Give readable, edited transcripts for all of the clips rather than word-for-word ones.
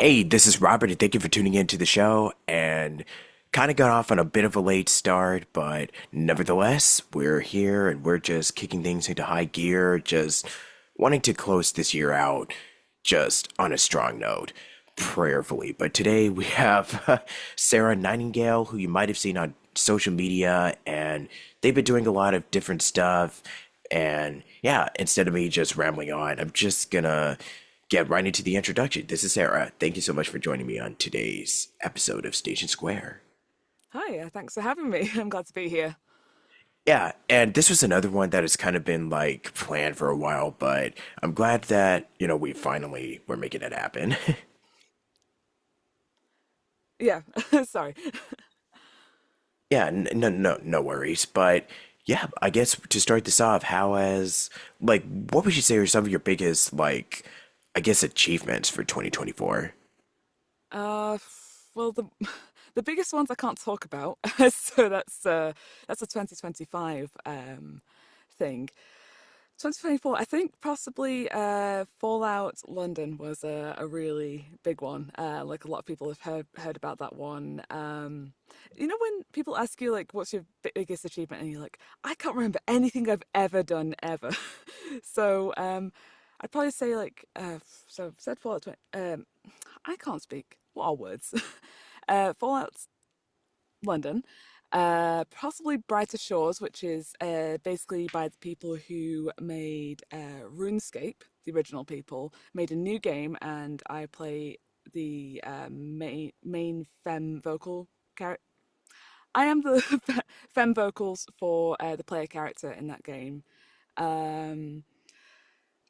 Hey, this is Robert, and thank you for tuning in to the show. And kind of got off on a bit of a late start, but nevertheless, we're here and we're just kicking things into high gear, just wanting to close this year out just on a strong note, prayerfully. But today we have Sarah Nightingale, who you might have seen on social media, and they've been doing a lot of different stuff. And yeah, instead of me just rambling on, I'm just gonna get right into the introduction. This is Sarah. Thank you so much for joining me on today's episode of Station Square. Hi, thanks for having me. I'm glad to be here. Yeah, and this was another one that has kind of been like planned for a while, but I'm glad that, we finally were making it happen. Yeah, sorry. Yeah, no worries. But yeah, I guess to start this off, what would you say are some of your biggest, I guess, achievements for 2024? Well, the biggest ones I can't talk about, so that's a 2025 thing. 2024, I think possibly Fallout London was a really big one. Like a lot of people have heard about that one. You know when people ask you like, "What's your biggest achievement?" and you're like, "I can't remember anything I've ever done ever." So I'd probably say like, so I've said Fallout 20. I can't speak. What are words? Fallout London. Possibly Brighter Shores, which is basically by the people who made RuneScape, the original people, made a new game, and I play the main femme vocal character. I am the femme vocals for the player character in that game. Um,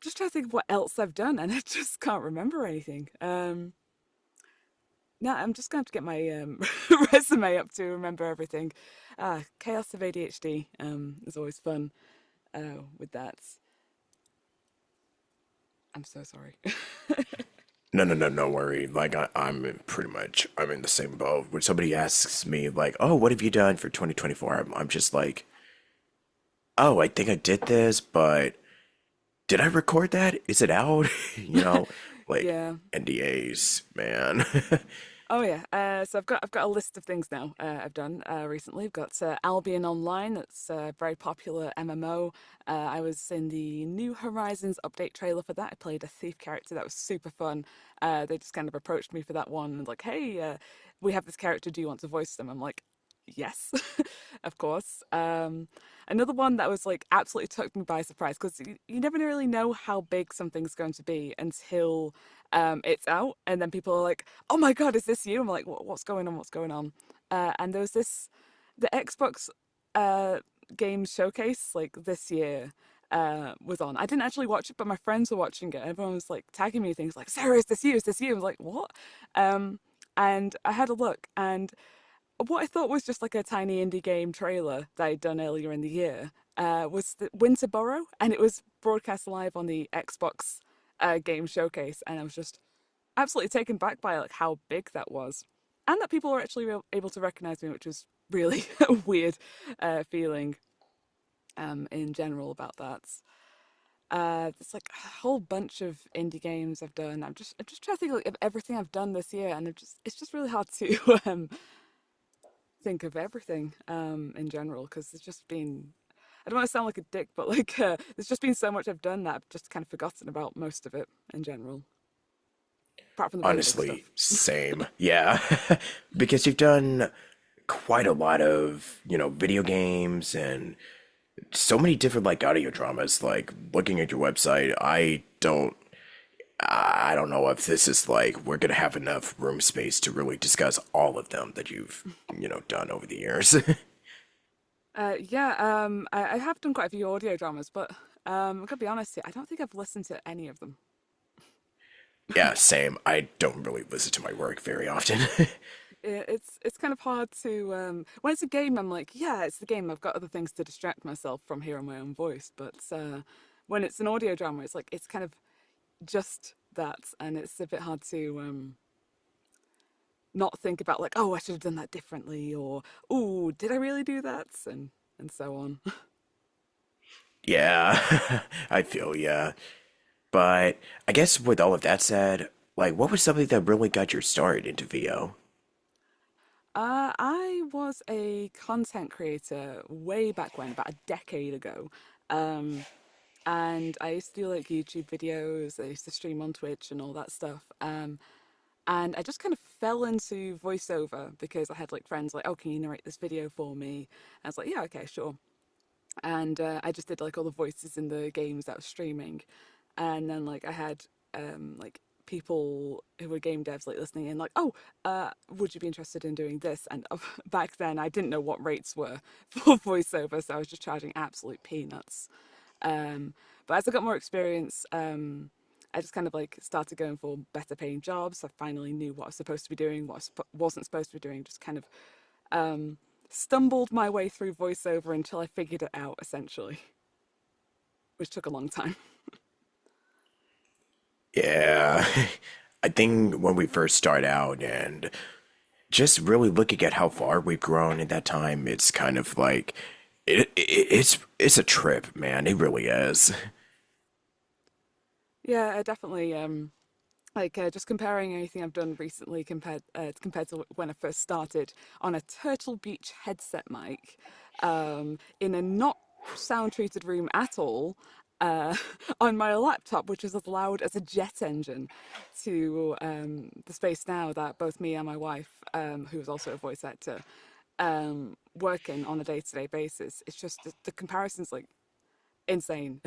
just trying to think of what else I've done, and I just can't remember anything. No, I'm just going to have to get my resume up to remember everything. Chaos of ADHD is always fun with that. I'm so sorry. No worry. I'm in the same boat. When somebody asks me, like, oh, what have you done for 2024? I'm just like, oh, I think I did this, but did I record that? Is it out? You know, like Yeah. NDAs, man. Oh yeah. So I've got a list of things now I've done recently. I've got Albion Online. That's a very popular MMO. I was in the New Horizons update trailer for that. I played a thief character. That was super fun. They just kind of approached me for that one and like, hey, we have this character. Do you want to voice them? I'm like, yes, of course. Another one that was like absolutely took me by surprise because you never really know how big something's going to be until it's out, and then people are like, "Oh my god, is this you?" I'm like, "What's going on? What's going on?" And there was the Xbox uh, game showcase like this year was on. I didn't actually watch it, but my friends were watching it. Everyone was like tagging me things like, "Sarah, is this you? Is this you?" I was like, "What?" Um, and I had a look, and what I thought was just like a tiny indie game trailer that I'd done earlier in the year was the Winterborough, and it was broadcast live on the Xbox game showcase, and I was just absolutely taken back by like how big that was, and that people were actually able to recognize me, which was really a weird feeling in general about that. There's like a whole bunch of indie games I've done. I'm just trying to think like, of everything I've done this year, and it's just really hard to think of everything in general because there's just been. I don't want to sound like a dick, but like there's just been so much I've done that I've just kind of forgotten about most of it in general, apart from the really big Honestly, stuff. same. Yeah. Because you've done quite a lot of, video games and so many different like audio dramas. Like looking at your website, I don't know if this is like we're gonna have enough room space to really discuss all of them that you've, done over the years. Yeah, I have done quite a few audio dramas, but I gotta be honest here, I don't think I've listened to any of them. Yeah, same. I don't really listen to my work very often. It's kind of hard to when it's a game, I'm like, yeah, it's the game. I've got other things to distract myself from hearing my own voice. But when it's an audio drama, it's like it's kind of just that, and it's a bit hard to not think about like, oh, I should have done that differently, or oh, did I really do that, and so on. Yeah, I feel yeah. But I guess with all of that said, Like, what was something that really got your start into VO? I was a content creator way back when, about a decade ago. Um, and I used to do like YouTube videos, I used to stream on Twitch and all that stuff. And I just kind of fell into voiceover because I had like friends like, oh, can you narrate this video for me? I was like, yeah, okay, sure. And I just did like all the voices in the games that I was streaming, and then like I had like people who were game devs like listening in like, oh, would you be interested in doing this? And back then I didn't know what rates were for voiceover, so I was just charging absolute peanuts. um but as I got more experience, I just kind of like started going for better paying jobs. I finally knew what I was supposed to be doing, what wasn't supposed to be doing. Just kind of um, stumbled my way through voiceover until I figured it out, essentially, which took a long time. Yeah, I think when we first start out and just really looking at how far we've grown in that time, it's kind of like it's a trip, man. It really is. Yeah, I definitely. Like just comparing anything I've done recently compared to when I first started on a Turtle Beach headset mic, in a not sound treated room at all, on my laptop, which is as loud as a jet engine, to the space now that both me and my wife, who is also a voice actor, work in on a day to day basis. It's just the comparison's like insane.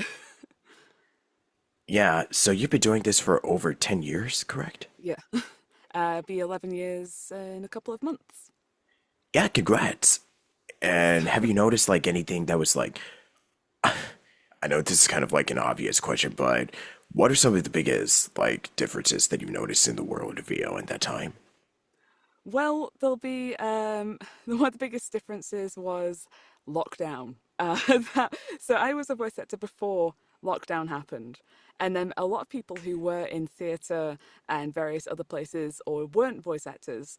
Yeah, so you've been doing this for over 10 years, correct? Yeah. Be 11 years in a couple of months. Yeah, congrats. Thanks. And have you noticed like anything that was like, I know this is kind of like an obvious question, but what are some of the biggest like differences that you've noticed in the world of VO in that time? Well, there'll be one of the biggest differences was lockdown. So I was a voice actor before lockdown happened, and then a lot of people who were in theatre and various other places or weren't voice actors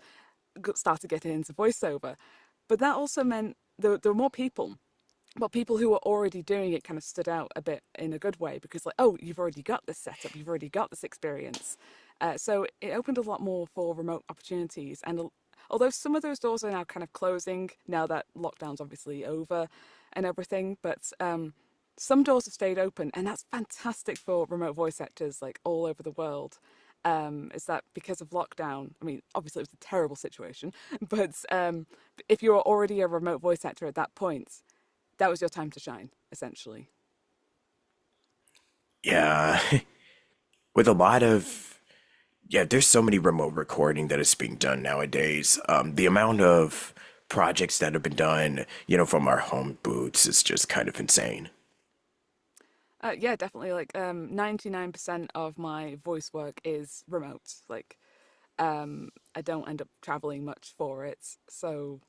started getting into voiceover. But that also meant there were more people, but people who were already doing it kind of stood out a bit in a good way because like, oh, you've already got this setup, you've already got this experience. So it opened a lot more for remote opportunities. And although some of those doors are now kind of closing now that lockdown's obviously over and everything, but some doors have stayed open, and that's fantastic for remote voice actors like all over the world. Is that because of lockdown? I mean, obviously it was a terrible situation, but if you were already a remote voice actor at that point, that was your time to shine, essentially. Yeah, with a lot of, yeah, there's so many remote recording that is being done nowadays. The amount of projects that have been done, from our home booths is just kind of insane. Yeah, definitely. Like 99% of my voice work is remote. Like I don't end up traveling much for it, so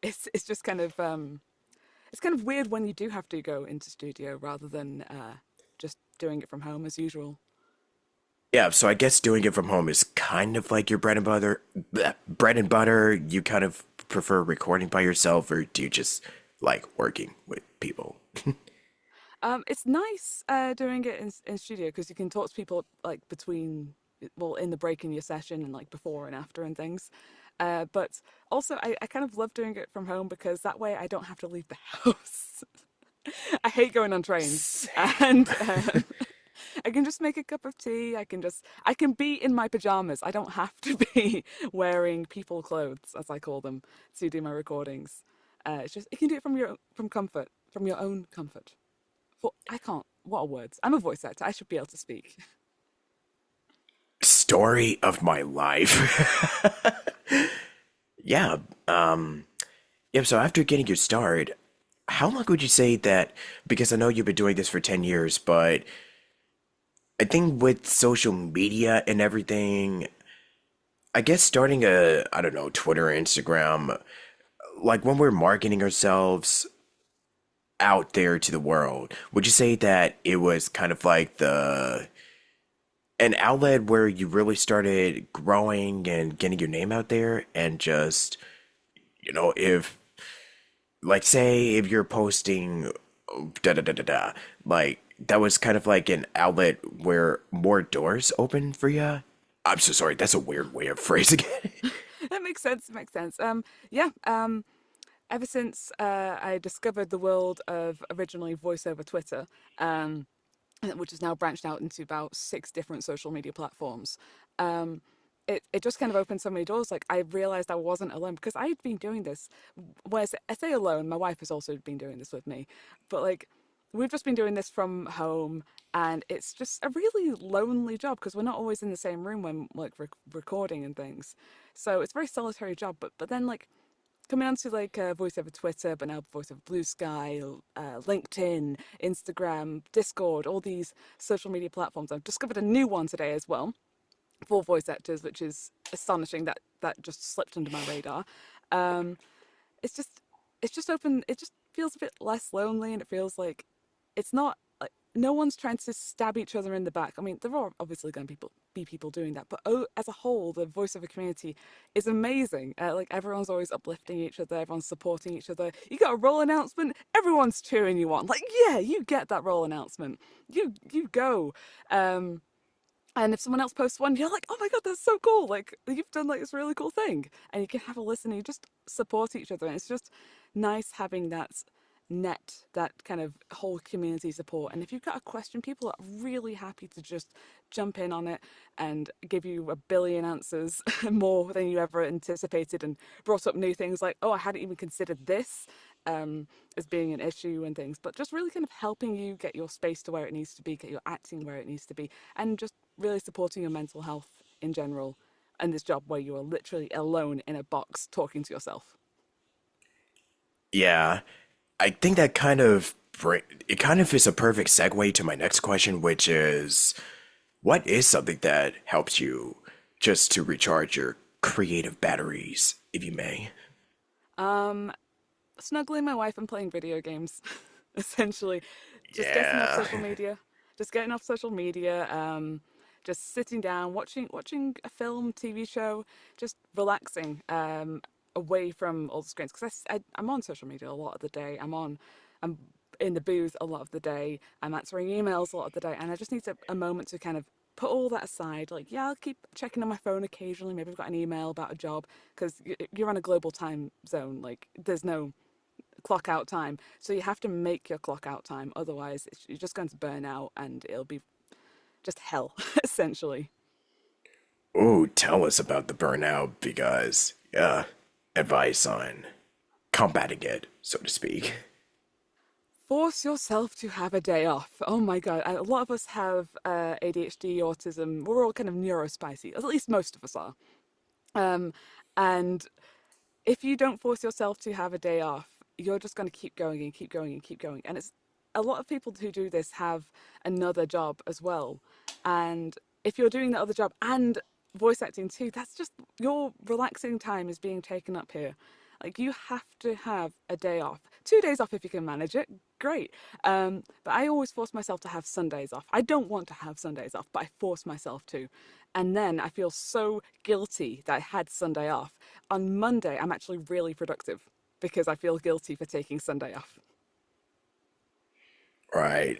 it's just kind of it's kind of weird when you do have to go into studio rather than just doing it from home as usual. Yeah, so I guess doing it from home is kind of like your bread and butter. Bleh, bread and butter, you kind of prefer recording by yourself, or do you just like working with people? It's nice doing it in studio because you can talk to people like between, well, in the break in your session and like before and after and things. But also, I kind of love doing it from home because that way I don't have to leave the house. I hate going on trains, Same. and I can just make a cup of tea. I can be in my pajamas. I don't have to be wearing people clothes, as I call them, to do my recordings. It's just you can do it from your own comfort. For I can't. What are words? I'm a voice actor. I should be able to speak. Story of my life. Yeah. Yeah, so after getting your start, how long would you say that, because I know you've been doing this for 10 years, but I think with social media and everything, I guess starting I don't know, Twitter, Instagram, like when we're marketing ourselves out there to the world, would you say that it was kind of like an outlet where you really started growing and getting your name out there and just, if like say if you're posting da da da da da, like that was kind of like an outlet where more doors open for you? I'm so sorry. That's a weird way of phrasing it. That makes sense. It makes sense. Yeah. Ever since I discovered the world of originally voice over Twitter, um, which is now branched out into about six different social media platforms. Um, it just kind of opened so many doors. Like I realized I wasn't alone because I had been doing this. Whereas I say alone, my wife has also been doing this with me, but like we've just been doing this from home, and it's just a really lonely job because we're not always in the same room when like recording and things. So it's a very solitary job. But then like coming on to like voice over Twitter, but now voice over Blue Sky, LinkedIn, Instagram, Discord, all these social media platforms. I've discovered a new one today as well for voice actors, which is astonishing that that just slipped under my radar. Um, it's just it's just open. It just feels a bit less lonely, and it feels like it's not like no one's trying to stab each other in the back. I mean, there are obviously going to be people doing that, but as a whole, the voiceover community is amazing. Like everyone's always uplifting each other, everyone's supporting each other. You got a role announcement, everyone's cheering you on. Like, yeah, you get that role announcement. You go. Um, and if someone else posts one, you're like, oh my God, that's so cool. Like, you've done like this really cool thing. And you can have a listen and you just support each other. And it's just nice having that net, that kind of whole community support. And if you've got a question, people are really happy to just jump in on it and give you a billion answers more than you ever anticipated and brought up new things like, oh, I hadn't even considered this as being an issue and things, but just really kind of helping you get your space to where it needs to be, get your acting where it needs to be, and just really supporting your mental health in general and this job where you are literally alone in a box talking to yourself. Yeah, I think that kind of it kind of is a perfect segue to my next question, which is, what is something that helps you just to recharge your creative batteries, if you may? Um, Snuggling my wife and playing video games, essentially, just getting off Yeah. social media, just getting off social media, just sitting down, watching a film, TV show, just relaxing, away from all the screens. Because I'm on social media a lot of the day. I'm in the booth a lot of the day. I'm answering emails a lot of the day, and I just need a moment to kind of put all that aside. Like, yeah, I'll keep checking on my phone occasionally. Maybe I've got an email about a job because you're on a global time zone. Like, there's no clock out time. So you have to make your clock out time. Otherwise, you're just going to burn out and it'll be just hell, essentially. Oh, tell us about the burnout because, yeah, advice on combating it, so to speak. Force yourself to have a day off. Oh my God. A lot of us have ADHD, autism. We're all kind of neurospicy. At least most of us are. Um, and if you don't force yourself to have a day off, you're just going to keep going and keep going and keep going. And it's a lot of people who do this have another job as well. And if you're doing the other job and voice acting too, that's just your relaxing time is being taken up here. Like you have to have a day off, 2 days off if you can manage it. Great. But I always force myself to have Sundays off. I don't want to have Sundays off, but I force myself to. And then I feel so guilty that I had Sunday off. On Monday, I'm actually really productive because I feel guilty for taking Sunday off. Right.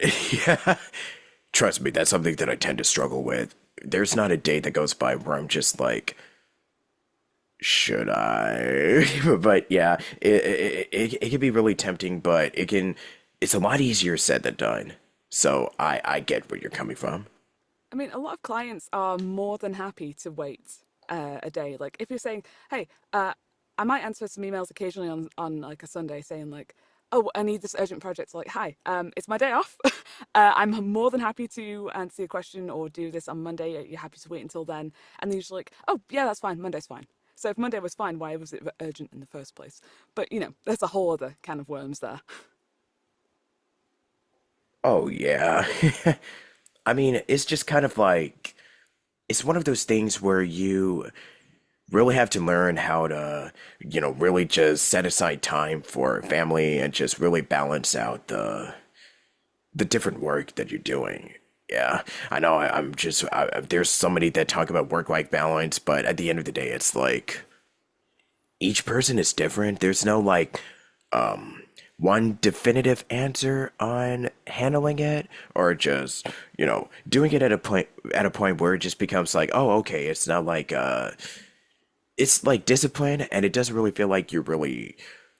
Yeah. Trust me, that's something that I tend to struggle with. There's not a day that goes by where I'm just like, should I? But yeah, it can be really tempting, but it's a lot easier said than done. So I get where you're coming from. I mean, a lot of clients are more than happy to wait a day. Like if you're saying, "Hey, I might answer some emails occasionally on like a Sunday, saying like, oh, I need this urgent project." So like, "Hi, it's my day off. I'm more than happy to answer your question or do this on Monday. Are you happy to wait until then?" And they're usually like, "Oh, yeah, that's fine. Monday's fine." So if Monday was fine, why was it urgent in the first place? But there's a whole other can of worms there. Oh yeah. I mean, it's just kind of like it's one of those things where you really have to learn how to, really just set aside time for family and just really balance out the different work that you're doing. Yeah, I know. I'm just there's somebody that talk about work-life balance, but at the end of the day, it's like each person is different. There's no like one definitive answer on handling it, or just, doing it at a point where it just becomes like, oh, okay, it's not like it's like discipline, and it doesn't really feel like you're really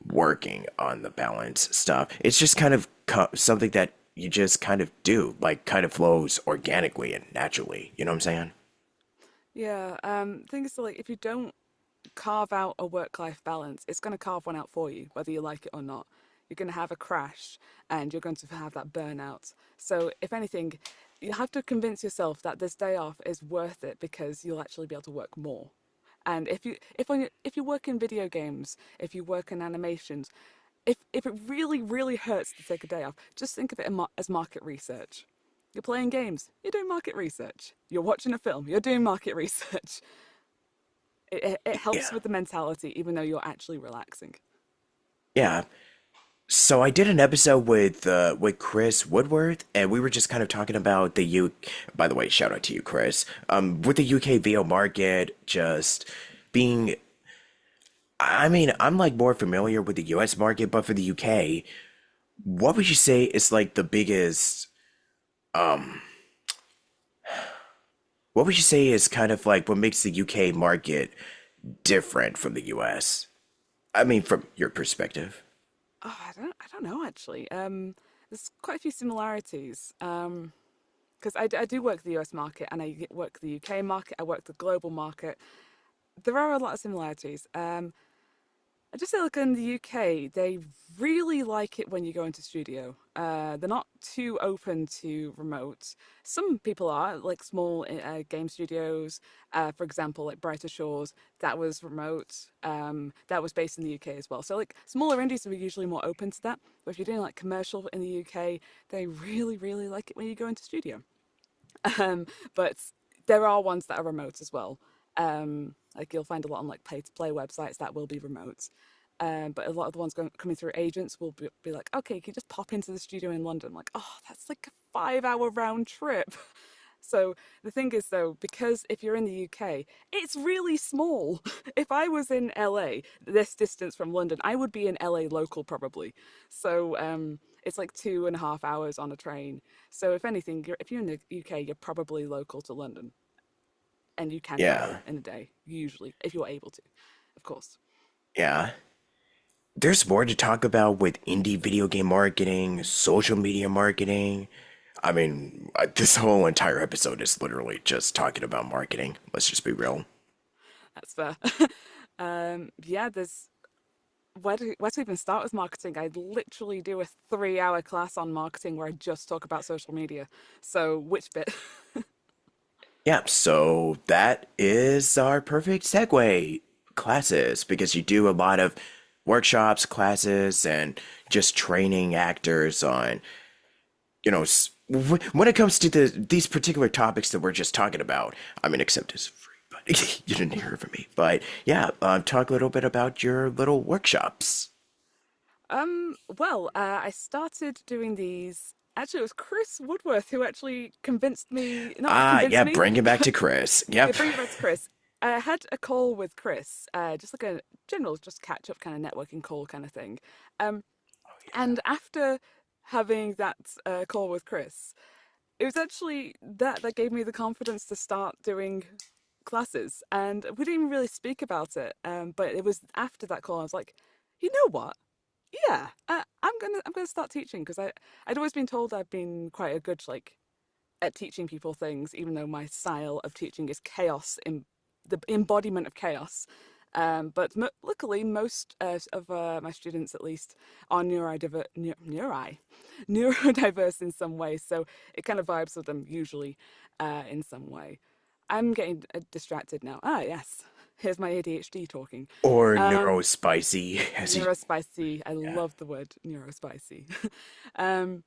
working on the balance stuff. It's just kind of something that you just kind of do, like kind of flows organically and naturally. You know what I'm saying? Yeah, thing is, like, if you don't carve out a work-life balance, it's going to carve one out for you, whether you like it or not. You're going to have a crash and you're going to have that burnout. So, if anything, you have to convince yourself that this day off is worth it because you'll actually be able to work more. And if you work in video games, if you work in animations, if it really really hurts to take a day off, just think of it as market research. You're playing games, you're doing market research. You're watching a film, you're doing market research. It helps Yeah. with the mentality, even though you're actually relaxing. Yeah. So I did an episode with Chris Woodworth, and we were just kind of talking about the U. By the way, shout out to you, Chris. With the UK VO market just being, I mean, I'm like more familiar with the US market, but for the UK, what would you say is like the biggest? What would you say is kind of like what makes the UK market different from the US? I mean, from your perspective. Oh, I don't know actually. There's quite a few similarities. Because I do work the US market and I work the UK market. I work the global market. There are a lot of similarities. I just say, like in the UK, they really like it when you go into studio. They're not too open to remote. Some people are, like small game studios. For example, like Brighter Shores, that was remote. That was based in the UK as well. So like smaller indies are usually more open to that. But if you're doing like commercial in the UK, they really, really like it when you go into studio. But there are ones that are remote as well. Like you'll find a lot on like pay to play websites that will be remote. But a lot of the ones coming through agents will be like, okay, you can just pop into the studio in London. I'm like, oh, that's like a 5 hour round trip. So the thing is, though, because if you're in the UK, it's really small. If I was in LA, this distance from London, I would be in LA local probably. So it's like 2.5 hours on a train. So if anything, if you're in the UK, you're probably local to London, and you can Yeah, travel in a day, usually, if you're able to, of course. yeah. There's more to talk about with indie video game marketing, social media marketing. I mean, this whole entire episode is literally just talking about marketing. Let's just be real. That's fair. Yeah, there's where to even start with marketing? I literally do a 3 hour class on marketing where I just talk about social media. So which bit? Yeah, so that is our perfect segue classes because you do a lot of workshops, classes, and just training actors on, when it comes to these particular topics that we're just talking about. I mean, except it's free, but you didn't hear it from me. But yeah, talk a little bit about your little workshops. I started doing these. Actually, it was Chris Woodworth who actually convinced me, not Ah, convinced yeah, me, bring it back to Chris. yeah, Yep. bring it back to Chris. I had a call with Chris, just like a general, just catch up kind of networking call kind of thing. Um, and after having that call with Chris, it was actually that gave me the confidence to start doing classes. And we didn't even really speak about it. But it was after that call, I was like, you know what? Yeah, I'm gonna start teaching because I'd always been told I've been quite a good like at teaching people things, even though my style of teaching is chaos in the embodiment of chaos. But luckily, most of my students, at least, are neurodiverse in some way. So it kind of vibes with them usually in some way. I'm getting distracted now. Ah, yes. Here's my ADHD talking. Or Um, neurospicy, as he. neurospicy. I Yeah. love the word neurospicy. um,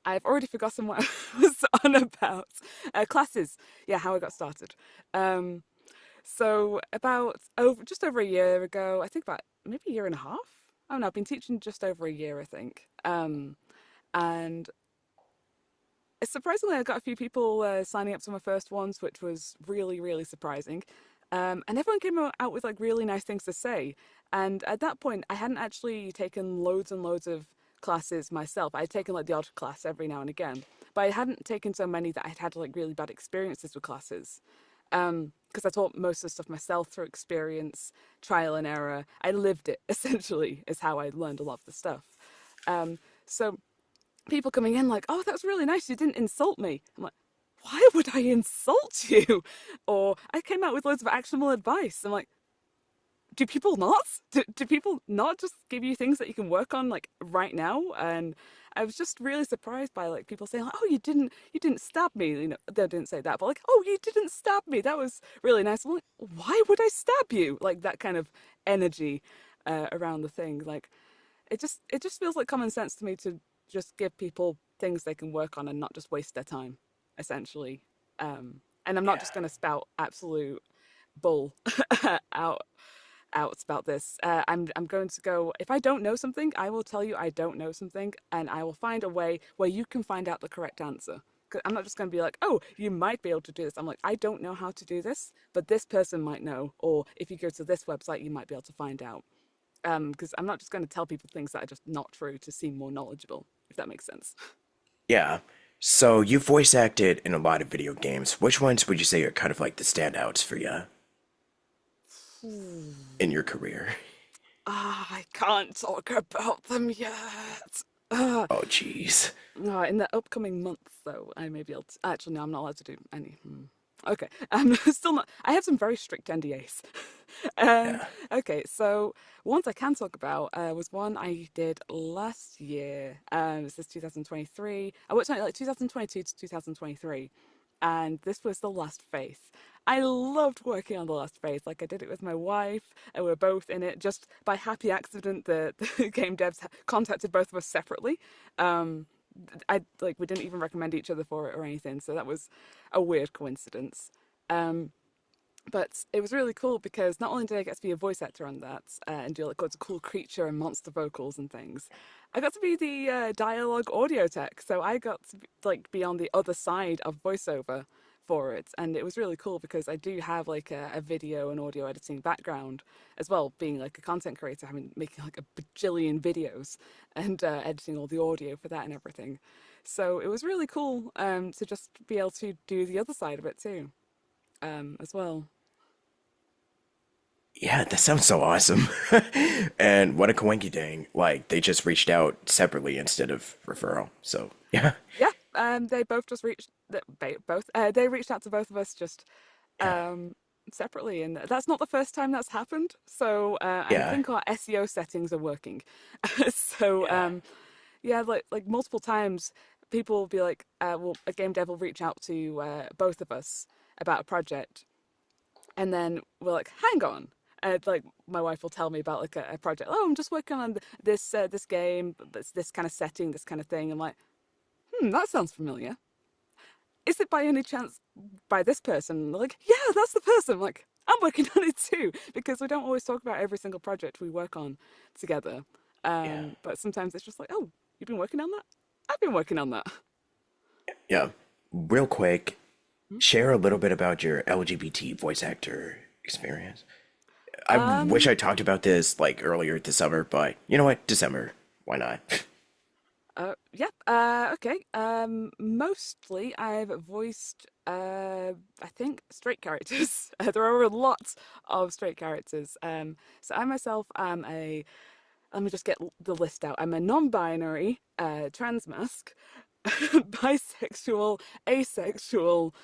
I've already forgotten what I was on about. Classes. Yeah, how I got started. Um, so about just over a year ago, I think about maybe a year and a half. Oh no, I've been teaching just over a year, I think. And surprisingly, I got a few people signing up to my first ones, which was really, really surprising. And everyone came out with like really nice things to say. And at that point, I hadn't actually taken loads and loads of classes myself. I'd taken like the odd class every now and again, but I hadn't taken so many that I'd had like really bad experiences with classes. Because I taught most of the stuff myself through experience, trial and error. I lived it essentially, is how I learned a lot of the stuff. So people coming in like, "Oh, that was really nice. You didn't insult me." I'm like, "Why would I insult you?" Or I came out with loads of actionable advice. I'm like, do people not? Do people not just give you things that you can work on like right now? And I was just really surprised by like people saying like, "Oh, you didn't stab me." You know, they didn't say that, but like, "Oh, you didn't stab me. That was really nice." I'm like, "Why would I stab you?" Like that kind of energy around the thing. Like it just feels like common sense to me to just give people things they can work on and not just waste their time, essentially. And I'm not Yeah. just going to spout absolute bull out out about this. I'm going to go. If I don't know something, I will tell you I don't know something, and I will find a way where you can find out the correct answer. 'Cause I'm not just going to be like, oh, you might be able to do this. I'm like, I don't know how to do this, but this person might know. Or if you go to this website, you might be able to find out. Because I'm not just going to tell people things that are just not true to seem more knowledgeable, if that makes sense. Yeah. So you voice acted in a lot of video games. Which ones would you say are kind of like the standouts for you in your career? I can't talk about them yet. Ah, Oh, jeez. in the upcoming months, though, I may be able to. Actually, no, I'm not allowed to do any. Okay, still not. I have some very strict NDAs. um, Yeah. okay, so ones I can talk about was one I did last year. This is 2023. I worked on it like 2022 to 2023, and this was The Last Faith. I loved working on The Last Faith. Like I did it with my wife, and we were both in it. Just by happy accident, the game devs contacted both of us separately. Um, I like we didn't even recommend each other for it or anything, so that was a weird coincidence. Um, but it was really cool because not only did I get to be a voice actor on that and do like lots of cool creature and monster vocals and things, I got to be the dialogue audio tech. So I got to be on the other side of voiceover for it, and it was really cool because I do have like a video and audio editing background as well, being like a content creator, having making like a bajillion videos and editing all the audio for that and everything. So it was really cool to just be able to do the other side of it too, as well. Yeah, that sounds so awesome. And what a coinky dang. Like, they just reached out separately instead of referral. So, yeah. Yeah, they both just reached both. They reached out to both of us just Yeah. um, separately, and that's not the first time that's happened. So I Yeah. think our SEO settings are working. So Yeah. yeah, like multiple times, people will be like, "Well, a game dev will reach out to both of us about a project," and then we're like, "Hang on." Like my wife will tell me about like a project. Oh, I'm just working on this game, this kind of setting, this kind of thing. I'm like, that sounds familiar. Is it by any chance by this person? And they're like, yeah, that's the person. I'm like, I'm working on it too, because we don't always talk about every single project we work on together. Yeah. But sometimes it's just like, oh, you've been working on that? I've been working on that. Yeah. Real quick, share a little bit about your LGBT voice actor experience. I wish Um, I talked about this like earlier this summer, but you know what? December. Why not? yeah, okay. Mostly I've voiced, I think, straight characters. There are lots of straight characters. So I myself am let me just get the list out. I'm a non-binary, trans mask, bisexual, asexual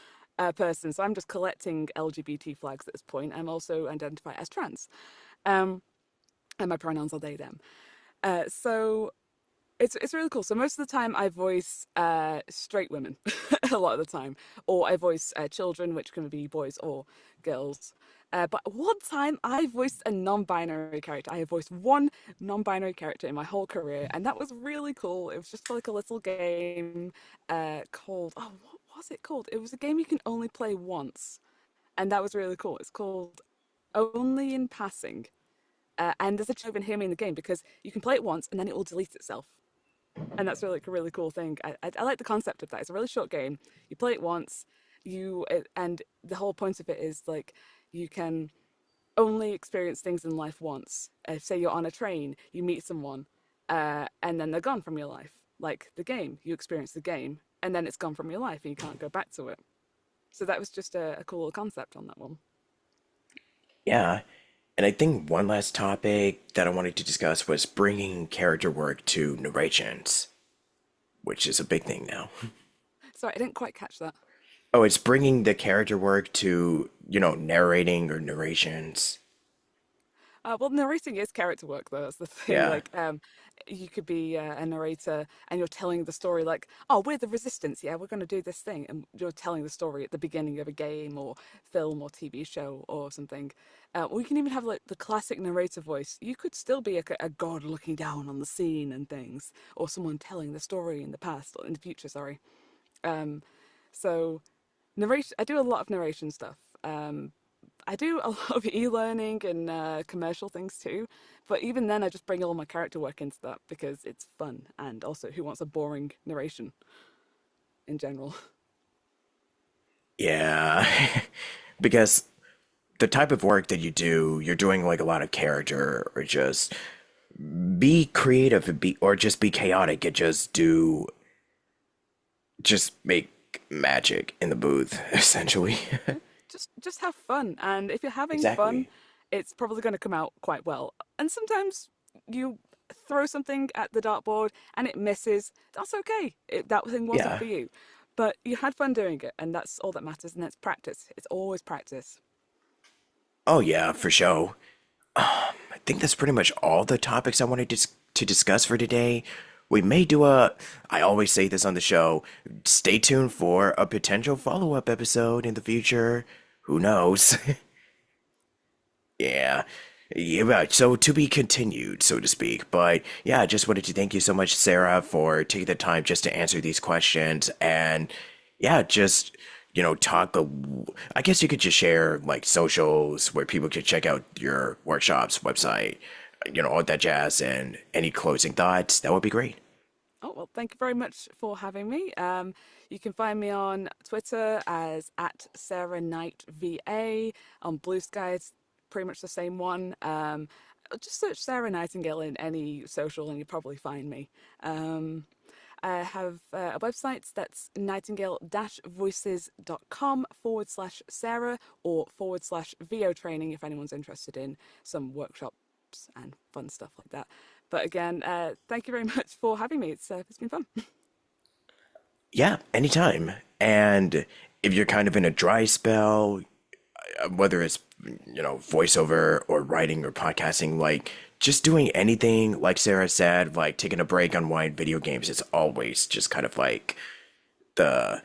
person. So I'm just collecting LGBT flags at this point. I'm also identify as trans, um, and my pronouns are they them. So it's really cool. So most of the time I voice straight women, a lot of the time, or I voice children, which can be boys or girls. But one time I voiced a non-binary character. I have voiced one non-binary character in my whole career, and that was really cool. It was just like a little game called what was it called? It was a game you can only play once, and that was really cool. It's called Only in Passing. And there's a joke in hear me in the game because you can play it once and then it will delete itself, and that's really like a really cool thing. I like the concept of that. It's a really short game. You play it once, and the whole point of it is like you can only experience things in life once. If, say, you're on a train, you meet someone, and then they're gone from your life. Like the game, you experience the game, and then it's gone from your life, and you can't go back to it. So that was just a cool little concept on that one. Yeah. And I think one last topic that I wanted to discuss was bringing character work to narrations, which is a big thing now. Sorry, I didn't quite catch that. Oh, it's bringing the character work to, narrating or narrations. Well, narrating is character work, though. That's the thing. Yeah. Like, you could be a narrator and you're telling the story, like, oh, we're the resistance. Yeah, we're going to do this thing. And you're telling the story at the beginning of a game or film or TV show or something. Or you can even have, like, the classic narrator voice. You could still be a god looking down on the scene and things, or someone telling the story in the past or in the future, sorry. Um, so, narration, I do a lot of narration stuff. I do a lot of e-learning and commercial things too, but even then, I just bring all my character work into that because it's fun, and also, who wants a boring narration in general? Yeah. Because the type of work that you do, you're doing like a lot of character or just be creative and be or just be chaotic and just make magic in the booth, essentially. Yeah, just have fun, and if you're having fun, Exactly. it's probably going to come out quite well. And sometimes you throw something at the dartboard and it misses. That's okay. That thing wasn't Yeah. for you, but you had fun doing it, and that's all that matters. And that's practice. It's always practice. Oh yeah, for sure. I think that's pretty much all the topics I wanted to discuss for today. We may do I always say this on the show, stay tuned for a potential follow-up episode in the future. Who knows? Yeah. Yeah, right. So to be continued, so to speak. But yeah, I just wanted to thank you so much, Sarah, for taking the time just to answer these questions. And yeah, just, talk. I guess you could just share like socials where people could check out your workshops, website, all that jazz, and any closing thoughts. That would be great. Oh, well, thank you very much for having me. You can find me on Twitter as at Sarah Knight VA. On Blue Sky, it's pretty much the same one. Just search Sarah Nightingale in any social and you'll probably find me. Um, I have a website that's nightingale-voices.com/Sarah or /VO training if anyone's interested in some workshops and fun stuff like that. But again, thank you very much for having me. It's been fun. Yeah, anytime. And if you're kind of in a dry spell, whether it's voiceover or writing or podcasting, like just doing anything, like Sarah said, like taking a break on wide video games, it's always just kind of like the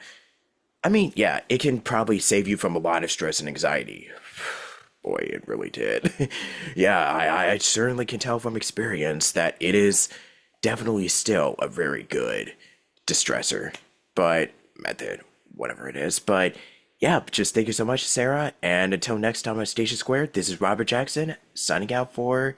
I mean, yeah, it can probably save you from a lot of stress and anxiety. Boy, it really did. Yeah, I certainly can tell from experience that it is definitely still a very good distressor, but method, whatever it is. But yeah, just thank you so much, Sarah. And until next time on Station Squared, this is Robert Jackson signing out for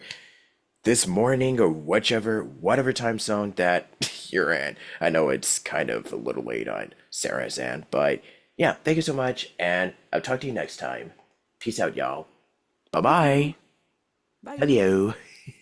this morning or whatever time zone that you're in. I know it's kind of a little late on Sarah's end, but yeah, thank you so much, and I'll talk to you next time. Peace out, y'all. Bye Thank you. bye. Bye. Hello.